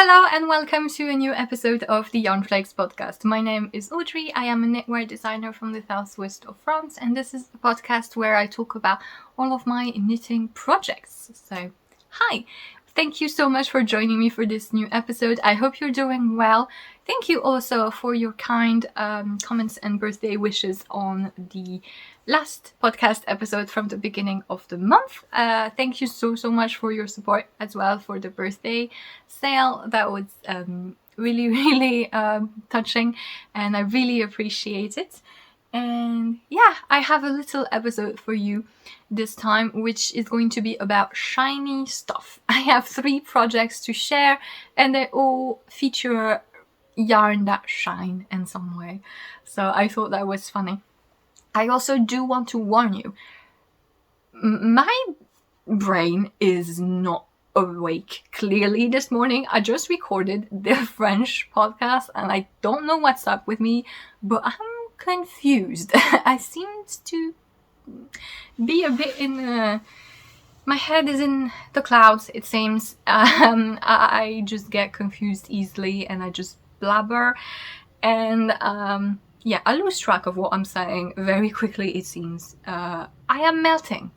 Hello and welcome to a new episode of the Yarnflakes Podcast. My name is Audrey. I am a knitwear designer from the southwest of France, and this is a podcast where I talk about all of my knitting projects. So, hi! Thank you so much for joining me for this new episode. I hope you're doing well. Thank you also for your kind comments and birthday wishes on the last podcast episode from the beginning of the month. Thank you so much for your support as well for the birthday sale. That was really touching, and I really appreciate it. And yeah, I have a little episode for you this time, which is going to be about shiny stuff. I have 3 projects to share, and they all feature yarn that shine in some way. So I thought that was funny. I also do want to warn you, my brain is not awake clearly this morning. I just recorded the French podcast and I don't know what's up with me, but I'm confused. I seem to be a bit in my head is in the clouds, it seems. I just get confused easily and I just blabber, and I lose track of what I'm saying very quickly, it seems. I am melting.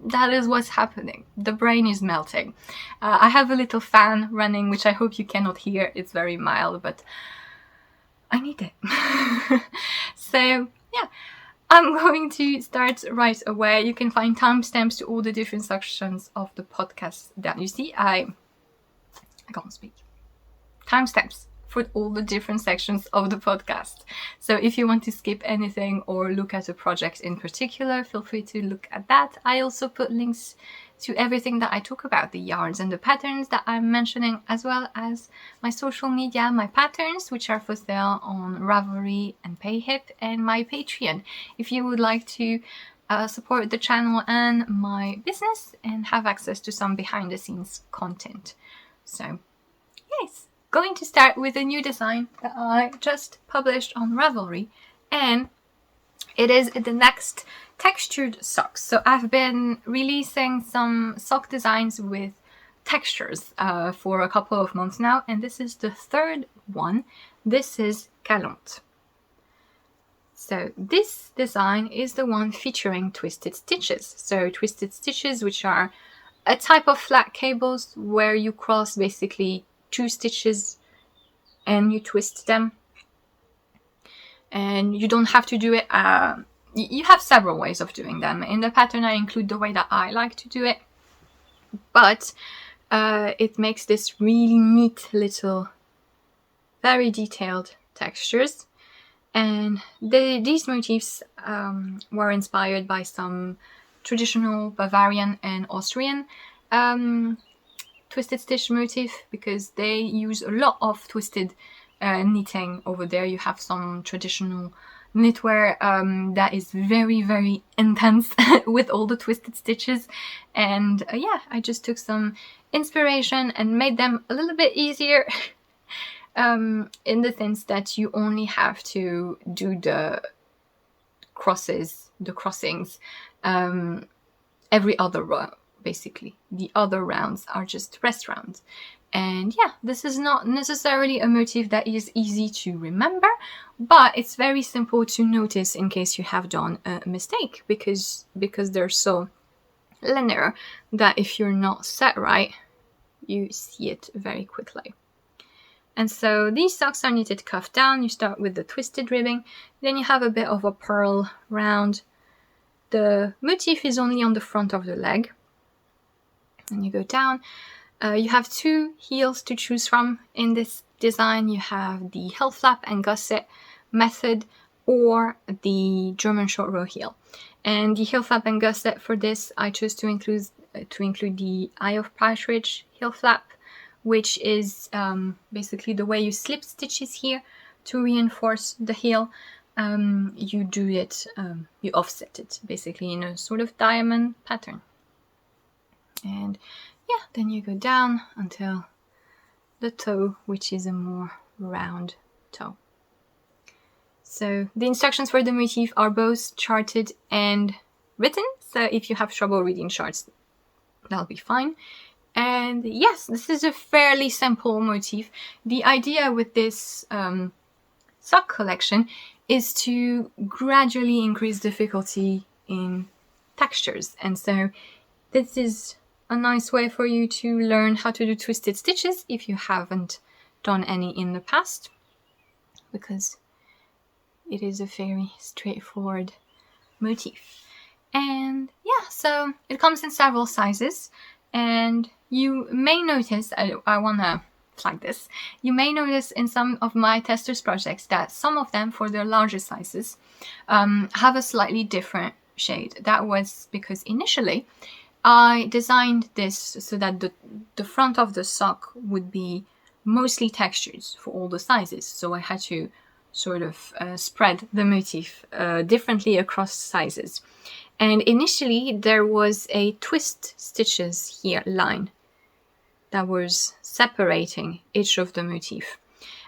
That is what's happening. The brain is melting. I have a little fan running, which I hope you cannot hear. It's very mild, but I need it. So, yeah, I'm going to start right away. You can find timestamps to all the different sections of the podcast that you see. I can't speak. Timestamps for all the different sections of the podcast. So if you want to skip anything or look at a project in particular, feel free to look at that. I also put links to everything that I talk about, the yarns and the patterns that I'm mentioning, as well as my social media, my patterns, which are for sale on Ravelry and Payhip, and my Patreon. If you would like to support the channel and my business and have access to some behind the scenes content. So, yes, going to start with a new design that I just published on Ravelry, and it is the next textured socks. So I've been releasing some sock designs with textures for a couple of months now, and this is the 3rd one. This is Calanthe. So this design is the one featuring twisted stitches. So twisted stitches, which are a type of flat cables where you cross basically 2 stitches and you twist them. And you don't have to do it, you have several ways of doing them. In the pattern I include the way that I like to do it, but it makes this really neat little, very detailed textures. And these motifs were inspired by some traditional Bavarian and Austrian twisted stitch motif, because they use a lot of twisted knitting over there. You have some traditional knitwear that is very intense with all the twisted stitches, and I just took some inspiration and made them a little bit easier in the sense that you only have to do the crossings every other row. Basically, the other rounds are just rest rounds. And this is not necessarily a motif that is easy to remember, but it's very simple to notice in case you have done a mistake, because they're so linear that if you're not set right, you see it very quickly. And so these socks are knitted cuff down. You start with the twisted ribbing, then you have a bit of a purl round. The motif is only on the front of the leg, and you go down. You have 2 heels to choose from in this design. You have the heel flap and gusset method, or the German short row heel. And the heel flap and gusset for this, I chose to include the Eye of Partridge heel flap, which is basically the way you slip stitches here to reinforce the heel. You do it, you offset it basically in a sort of diamond pattern. And then you go down until the toe, which is a more round toe. So the instructions for the motif are both charted and written. So if you have trouble reading charts, that'll be fine. And yes, this is a fairly simple motif. The idea with this sock collection is to gradually increase difficulty in textures. And so this is a nice way for you to learn how to do twisted stitches if you haven't done any in the past, because it is a very straightforward motif. And yeah, so it comes in several sizes, and you may notice, I want to flag this, you may notice in some of my testers projects that some of them, for their larger sizes, have a slightly different shade. That was because initially I designed this so that the front of the sock would be mostly textures for all the sizes, so I had to sort of spread the motif differently across sizes. And initially there was a twist stitches here line that was separating each of the motif.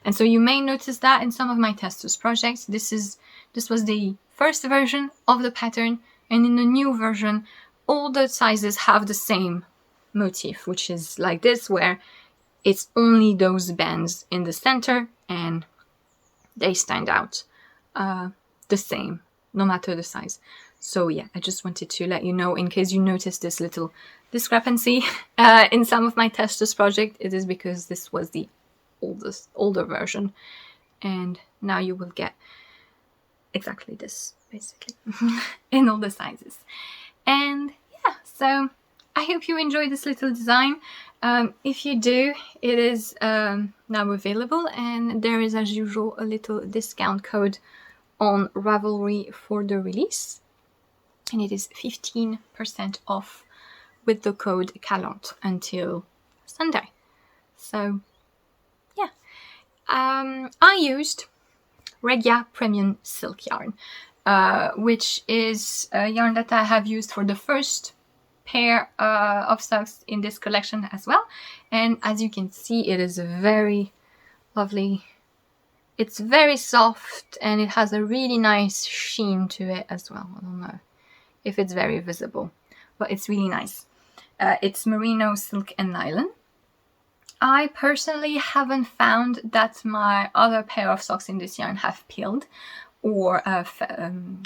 And so you may notice that in some of my testers projects. This was the first version of the pattern, and in the new version all the sizes have the same motif, which is like this, where it's only those bands in the center and they stand out the same no matter the size. So yeah, I just wanted to let you know, in case you noticed this little discrepancy in some of my testers project, it is because this was the older version, and now you will get exactly this basically in all the sizes. And yeah, so I hope you enjoy this little design. If you do, it is now available, and there is, as usual, a little discount code on Ravelry for the release, and it is 15% off with the code Calanthe until Sunday. So yeah, I used Regia premium silk yarn, which is a yarn that I have used for the first pair of socks in this collection as well. And as you can see, it is a very lovely, it's very soft, and it has a really nice sheen to it as well. I don't know if it's very visible, but it's really nice. It's merino, silk and nylon. I personally haven't found that my other pair of socks in this yarn have peeled or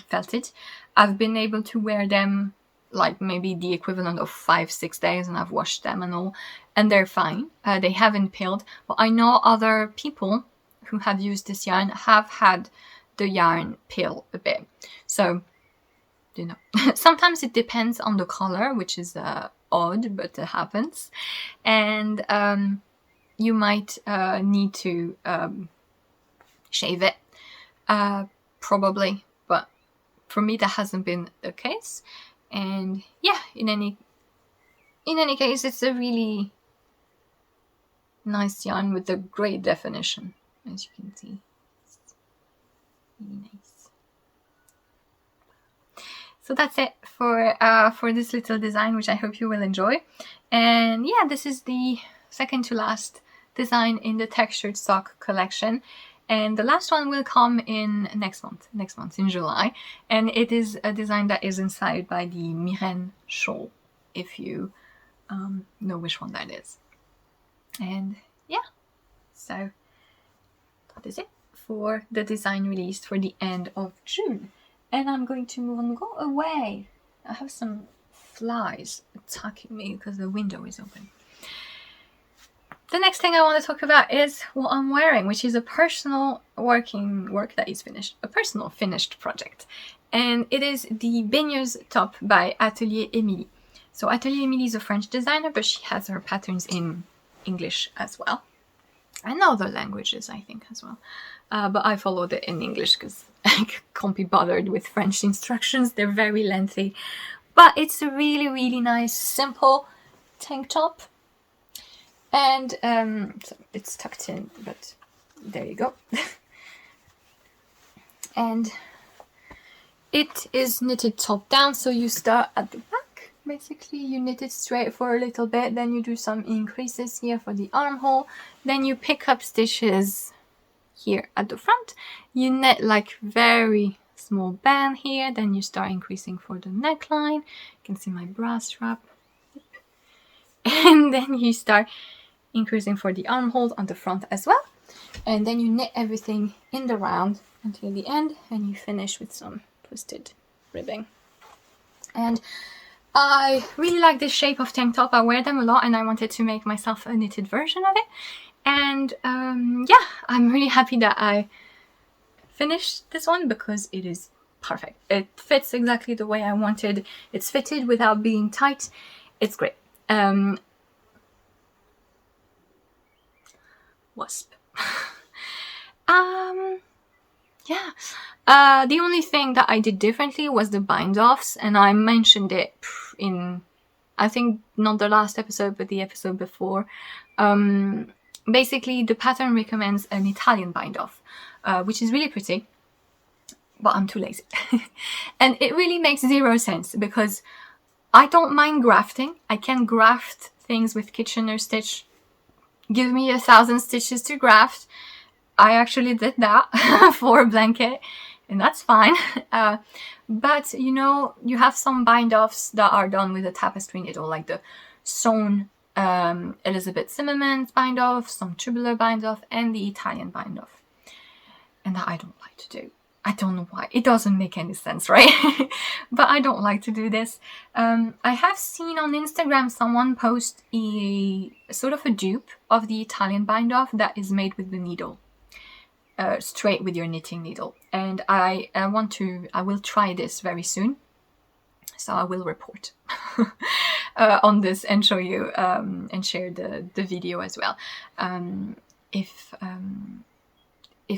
felted. I've been able to wear them like maybe the equivalent of 5-6 days, and I've washed them and all, and they're fine. They haven't peeled, but I know other people who have used this yarn have had the yarn peel a bit. So, you know, sometimes it depends on the color, which is odd, but it happens. And you might need to shave it, probably, but for me that hasn't been the case. And yeah, in any case, it's a really nice yarn with a great definition, as you can see. It's really nice. So that's it for this little design, which I hope you will enjoy. And yeah, this is the second to last design in the textured sock collection. And the last one will come in next month in July. And it is a design that is inspired by the Myrène shawl, if you know which one that is. And yeah, so that is it for the design released for the end of June. And I'm going to move on, go away. I have some flies attacking me because the window is open. The next thing I want to talk about is what I'm wearing, which is a personal work that is finished, a personal finished project. And it is the Baigneuse top by Atelier Émilie. So Atelier Émilie is a French designer, but she has her patterns in English as well. And other languages, I think, as well. But I followed it in English because I can't be bothered with French instructions. They're very lengthy. But it's a really, really nice, simple tank top. And so it's tucked in, but there you go. And it is knitted top down, so you start at the back. Basically, you knit it straight for a little bit, then you do some increases here for the armhole, then you pick up stitches here at the front. You knit like very small band here, then you start increasing for the neckline. You can see my bra strap. and then you start increasing for the armhole on the front as well, and then you knit everything in the round until the end, and you finish with some twisted ribbing. And I really like this shape of tank top. I wear them a lot, and I wanted to make myself a knitted version of it. And yeah, I'm really happy that I finished this one because it is perfect. It fits exactly the way I wanted. It's fitted without being tight. It's great. Wasp. Yeah. The only thing that I did differently was the bind-offs, and I mentioned it in, I think, not the last episode, but the episode before. Basically, the pattern recommends an Italian bind-off, which is really pretty, but I'm too lazy. And it really makes zero sense because I don't mind grafting. I can graft things with Kitchener stitch. Give me 1,000 stitches to graft. I actually did that for a blanket, and that's fine. But you know, you have some bind-offs that are done with a tapestry needle, like the sewn Elizabeth Zimmerman's bind-off, some tubular bind-off, and the Italian bind-off. And that I don't like to do. I don't know why. It doesn't make any sense, right? But I don't like to do this. I have seen on Instagram someone post a sort of a dupe of the Italian bind-off that is made with the needle. Straight with your knitting needle, and I will try this very soon, so I will report on this and show you and share the video as well, if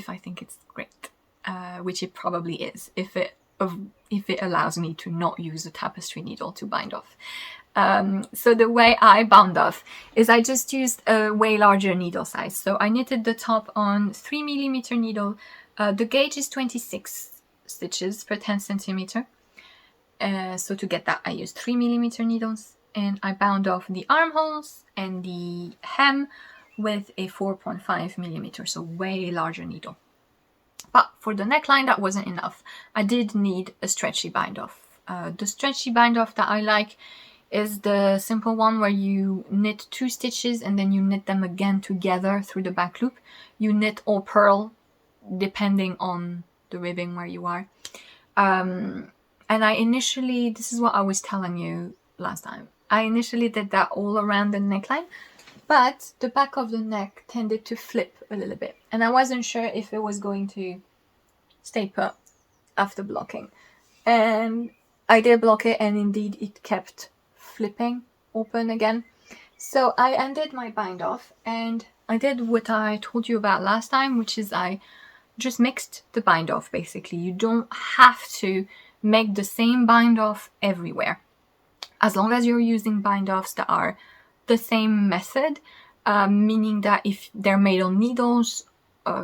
I think it's great, which it probably is, if it allows me to not use a tapestry needle to bind off. So the way I bound off is I just used a way larger needle size. So I knitted the top on 3mm needle. The gauge is 26 stitches per 10 centimeter. So to get that, I used 3mm needles, and I bound off the armholes and the hem with a 4.5mm, so way larger needle. But for the neckline, that wasn't enough. I did need a stretchy bind off. The stretchy bind off that I like is the simple one where you knit 2 stitches and then you knit them again together through the back loop. You knit or purl depending on the ribbing where you are. And I initially, this is what I was telling you last time, I initially did that all around the neckline, but the back of the neck tended to flip a little bit, and I wasn't sure if it was going to stay put after blocking. And I did block it, and indeed it kept flipping open again. So I ended my bind off, and I did what I told you about last time, which is I just mixed the bind off. Basically, you don't have to make the same bind off everywhere, as long as you're using bind offs that are the same method, meaning that if they're made on needles,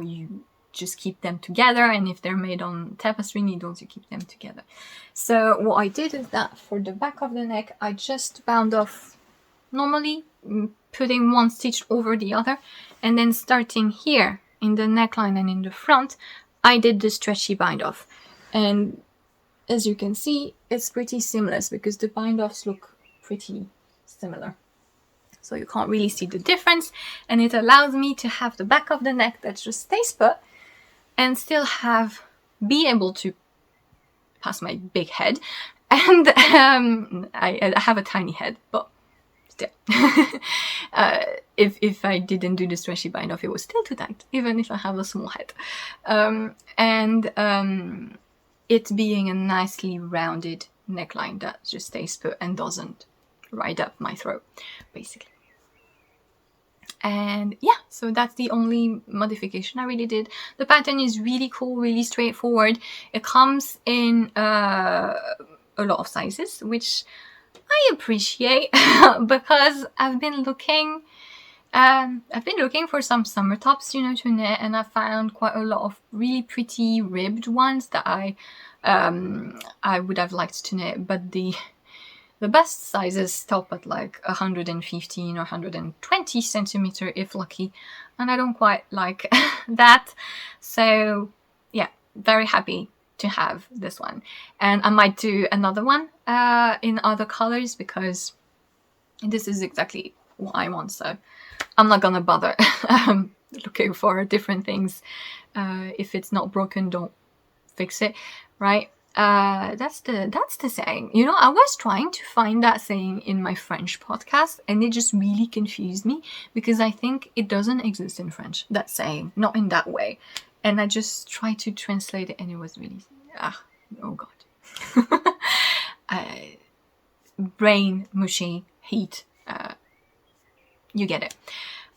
you just keep them together, and if they're made on tapestry needles, you keep them together. So what I did is that for the back of the neck, I just bound off normally, putting one stitch over the other, and then starting here in the neckline and in the front, I did the stretchy bind off. And as you can see, it's pretty seamless because the bind offs look pretty similar. So you can't really see the difference, and it allows me to have the back of the neck that just stays put and still be able to pass my big head. And I have a tiny head, but still. If I didn't do the stretchy bind off, it was still too tight, even if I have a small head. It being a nicely rounded neckline that just stays put and doesn't ride up my throat, basically. And yeah, so that's the only modification I really did. The pattern is really cool, really straightforward. It comes in a lot of sizes, which I appreciate because I've been looking for some summer tops, to knit, and I found quite a lot of really pretty ribbed ones that I would have liked to knit, but the best sizes stop at like 115 or 120 centimeter if lucky, and I don't quite like that. So yeah, very happy to have this one, and I might do another one in other colors because this is exactly what I want, so I'm not gonna bother looking for different things. If it's not broken, don't fix it, right? That's the saying. You know, I was trying to find that saying in my French podcast, and it just really confused me because I think it doesn't exist in French, that saying, not in that way. And I just tried to translate it, and it was really oh god. Brain mushy heat. You get it.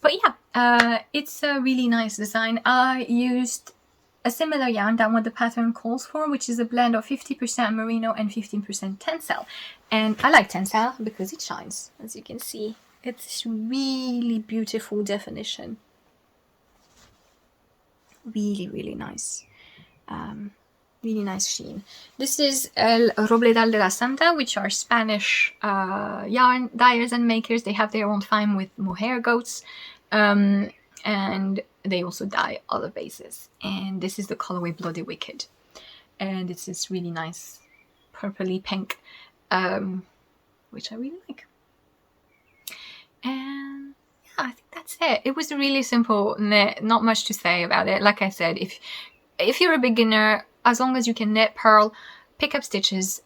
But yeah, it's a really nice design. I used a similar yarn than what the pattern calls for, which is a blend of 50% merino and 15% tencel. And I like tencel because it shines, as you can see. It's really beautiful definition. Really, really nice. Really nice sheen. This is El Robledal de la Santa, which are Spanish yarn dyers and makers. They have their own farm with mohair goats. And they also dye other bases. And this is the colorway Bloody Wicked. And it's this really nice purpley pink, which I really like. And yeah, I think that's it. It was a really simple knit, not much to say about it. Like I said, if you're a beginner, as long as you can knit, purl, pick up stitches,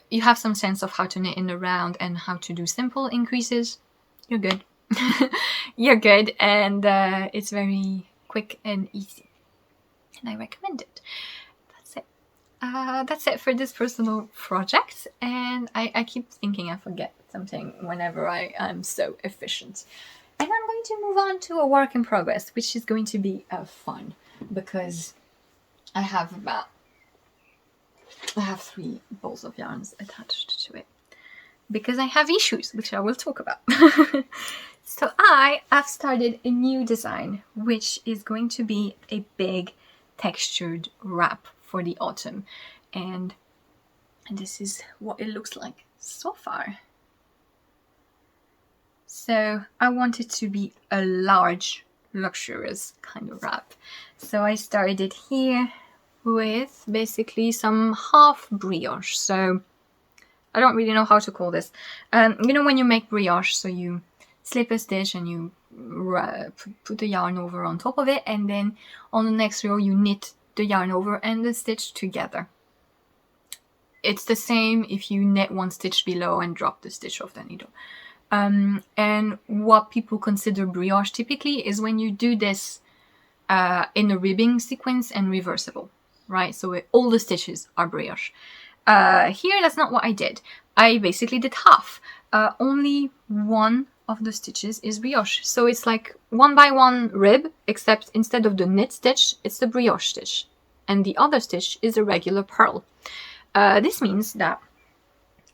you have some sense of how to knit in the round and how to do simple increases, you're good. You're good, and it's very quick and easy, and I recommend it. That's it for this personal project, and I keep thinking I forget something whenever I am so efficient. And I'm going to move on to a work in progress, which is going to be fun, because I have 3 balls of yarns attached to it, because I have issues, which I will talk about. So I have started a new design, which is going to be a big textured wrap for the autumn. And this is what it looks like so far. So I want it to be a large, luxurious kind of wrap. So I started here with basically some half brioche. So I don't really know how to call this. You know when you make brioche, so you slip a stitch and you put the yarn over on top of it, and then on the next row you knit the yarn over and the stitch together. It's the same if you knit one stitch below and drop the stitch off the needle. And what people consider brioche typically is when you do this in a ribbing sequence and reversible, right? So all the stitches are brioche. Here, that's not what I did. I basically did half. Only one of the stitches is brioche. So it's like 1 by 1 rib, except instead of the knit stitch, it's the brioche stitch. And the other stitch is a regular purl. This means that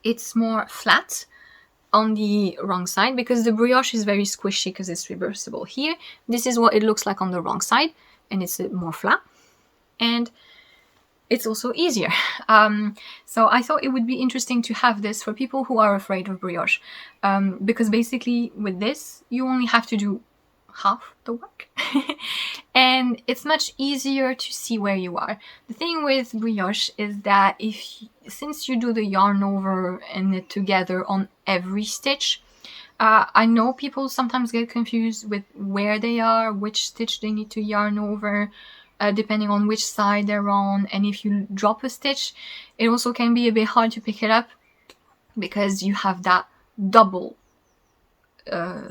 it's more flat on the wrong side, because the brioche is very squishy because it's reversible. Here, this is what it looks like on the wrong side, and it's more flat. And it's also easier. So I thought it would be interesting to have this for people who are afraid of brioche, because basically with this you only have to do half the work and it's much easier to see where you are. The thing with brioche is that since you do the yarn over and knit together on every stitch, I know people sometimes get confused with where they are, which stitch they need to yarn over, depending on which side they're on. And if you drop a stitch, it also can be a bit hard to pick it up because you have that double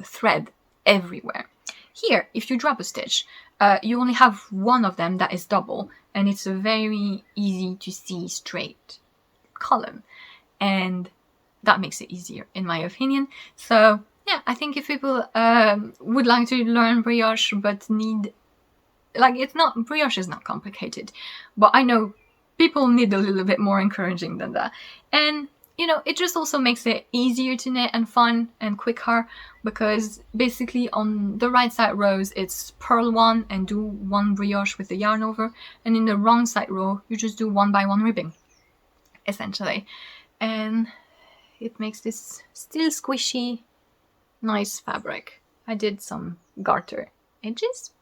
thread everywhere. Here, if you drop a stitch, you only have one of them that is double, and it's a very easy to see straight column, and that makes it easier in my opinion. So yeah, I think if people would like to learn brioche but need, like, brioche is not complicated, but I know people need a little bit more encouraging than that. And you know, it just also makes it easier to knit and fun and quicker, because basically on the right side rows it's purl one and do one brioche with the yarn over, and in the wrong side row you just do 1 by 1 ribbing essentially, and it makes this still squishy nice fabric. I did some garter edges,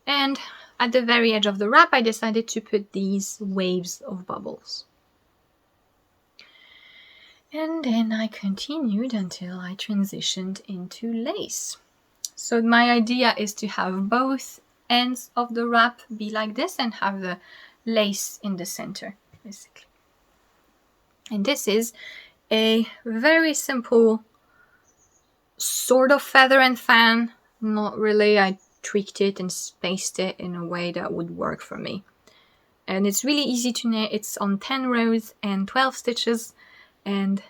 and at the very edge of the wrap I decided to put these waves of bubbles. And then I continued until I transitioned into lace. So my idea is to have both ends of the wrap be like this and have the lace in the center, basically. And this is a very simple sort of feather and fan. Not really, I tweaked it and spaced it in a way that would work for me. And it's really easy to knit. It's on 10 rows and 12 stitches, and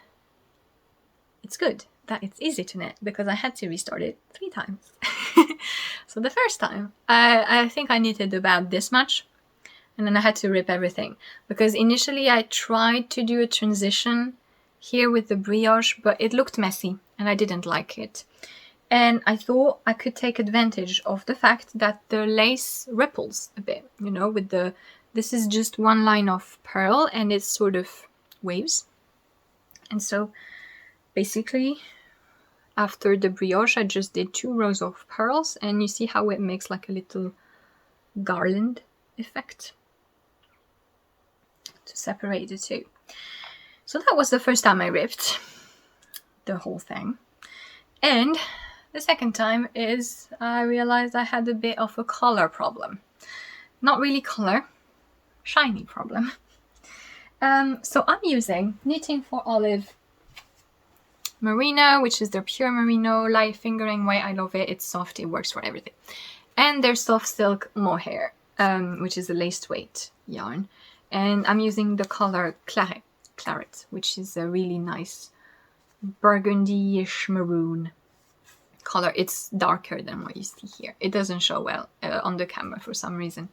it's good that it's easy to knit because I had to restart it 3 times. So the first time, I think I knitted about this much, and then I had to rip everything because initially I tried to do a transition here with the brioche, but it looked messy and I didn't like it. And I thought I could take advantage of the fact that the lace ripples a bit, you know, with the, this is just one line of purl and it's sort of waves. And so basically after the brioche, I just did 2 rows of purls, and you see how it makes like a little garland effect to separate the two. So that was the first time I ripped the whole thing. And the second time is I realized I had a bit of a color problem. Not really color, shiny problem. So I'm using Knitting for Olive merino, which is their pure merino light fingering way. I love it. It's soft. It works for everything. And their soft silk mohair, which is a laced weight yarn. And I'm using the color claret, which is a really nice burgundy-ish maroon color. It's darker than what you see here. It doesn't show well on the camera for some reason.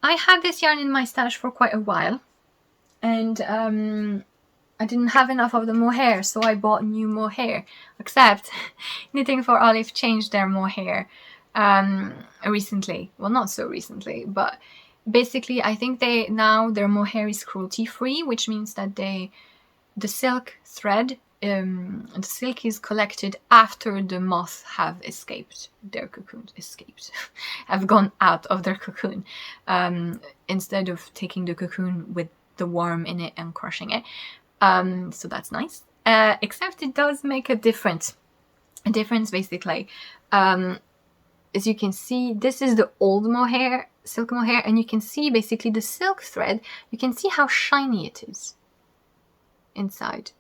I had this yarn in my stash for quite a while, and I didn't have enough of the mohair, so I bought new mohair. Except Knitting for Olive changed their mohair recently. Well, not so recently, but basically I think now their mohair is cruelty free, which means that the silk thread, the silk is collected after the moths have escaped their cocoon. Have gone out of their cocoon, instead of taking the cocoon with the worm in it and crushing it. So that's nice. Except it does make a difference basically. As you can see, this is the old mohair, silk mohair, and you can see basically the silk thread. You can see how shiny it is inside,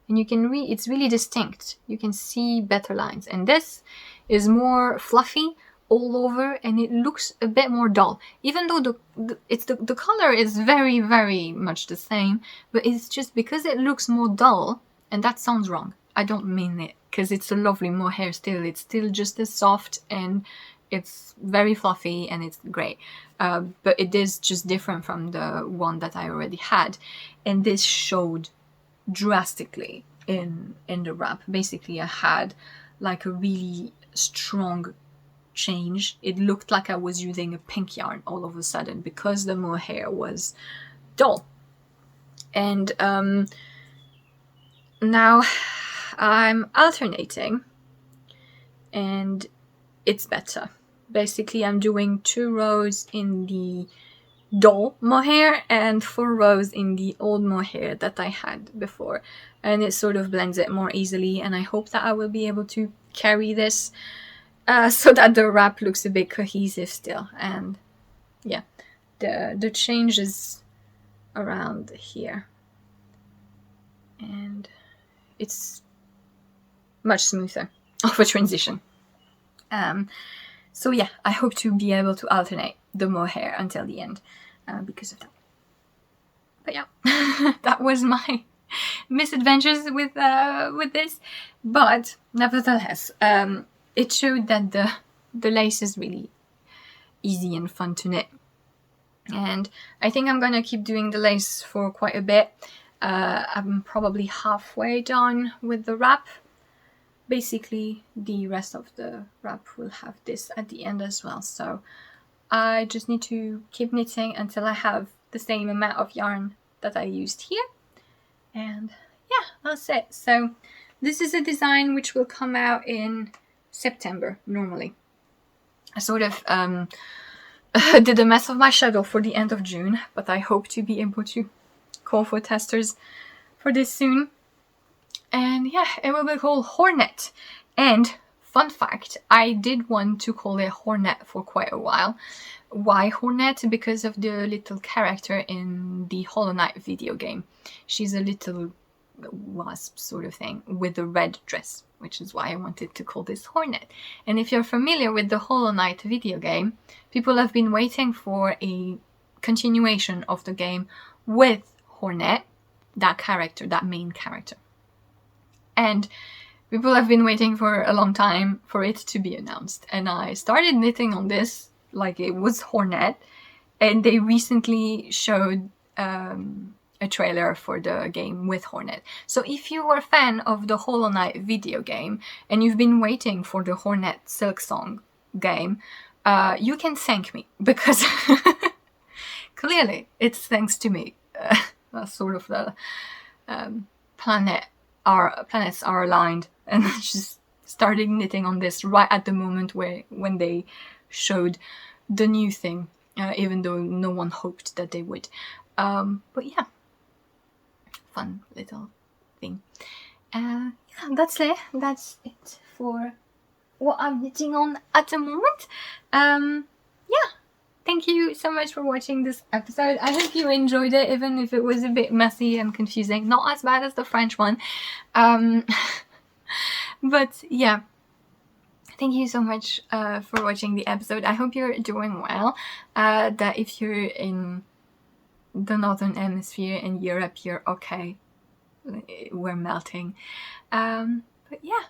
and you can it's really distinct. You can see better lines, and this is more fluffy all over, and it looks a bit more dull, even though the color is very, very much the same, but it's just because it looks more dull. And that sounds wrong, I don't mean it, because it's a lovely mohair still. It's still just as soft, and it's very fluffy, and it's great, but it is just different from the one that I already had, and this showed drastically in the wrap. Basically I had like a really strong change. It looked like I was using a pink yarn all of a sudden because the mohair was dull. And now I'm alternating, and it's better. Basically I'm doing 2 rows in the dull mohair and 4 rows in the old mohair that I had before, and it sort of blends it more easily, and I hope that I will be able to carry this so that the wrap looks a bit cohesive still. And yeah, the change is around here, and it's much smoother of a transition. So yeah, I hope to be able to alternate the mohair until the end because of that. But yeah, that was my misadventures with this, but nevertheless, it showed that the lace is really easy and fun to knit. And I think I'm gonna keep doing the lace for quite a bit. I'm probably halfway done with the wrap. Basically, the rest of the wrap will have this at the end as well. So I just need to keep knitting until I have the same amount of yarn that I used here. And yeah, that's it. So this is a design which will come out in September normally. I sort of did a mess of my schedule for the end of June, but I hope to be able to call for testers for this soon. And yeah, it will be called Hornet. And fun fact, I did want to call it Hornet for quite a while. Why Hornet? Because of the little character in the Hollow Knight video game. She's a little wasp sort of thing with a red dress, which is why I wanted to call this Hornet. And if you're familiar with the Hollow Knight video game, people have been waiting for a continuation of the game with Hornet, that character, that main character. And people have been waiting for a long time for it to be announced. And I started knitting on this like it was Hornet. And they recently showed a trailer for the game with Hornet. So if you were a fan of the Hollow Knight video game and you've been waiting for the Hornet Silksong game, you can thank me, because clearly it's thanks to me. Sort of the planets are aligned, and just started knitting on this right at the moment when they showed the new thing, even though no one hoped that they would. But yeah, fun little thing. Yeah, that's it for what I'm knitting on at the moment. Yeah, thank you so much for watching this episode. I hope you enjoyed it, even if it was a bit messy and confusing. Not as bad as the French one. But yeah, thank you so much for watching the episode. I hope you're doing well. That if you're in the Northern Hemisphere in Europe, you're okay. We're melting. But yeah,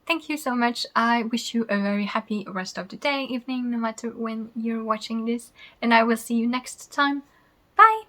thank you so much. I wish you a very happy rest of the day, evening, no matter when you're watching this. And I will see you next time. Bye!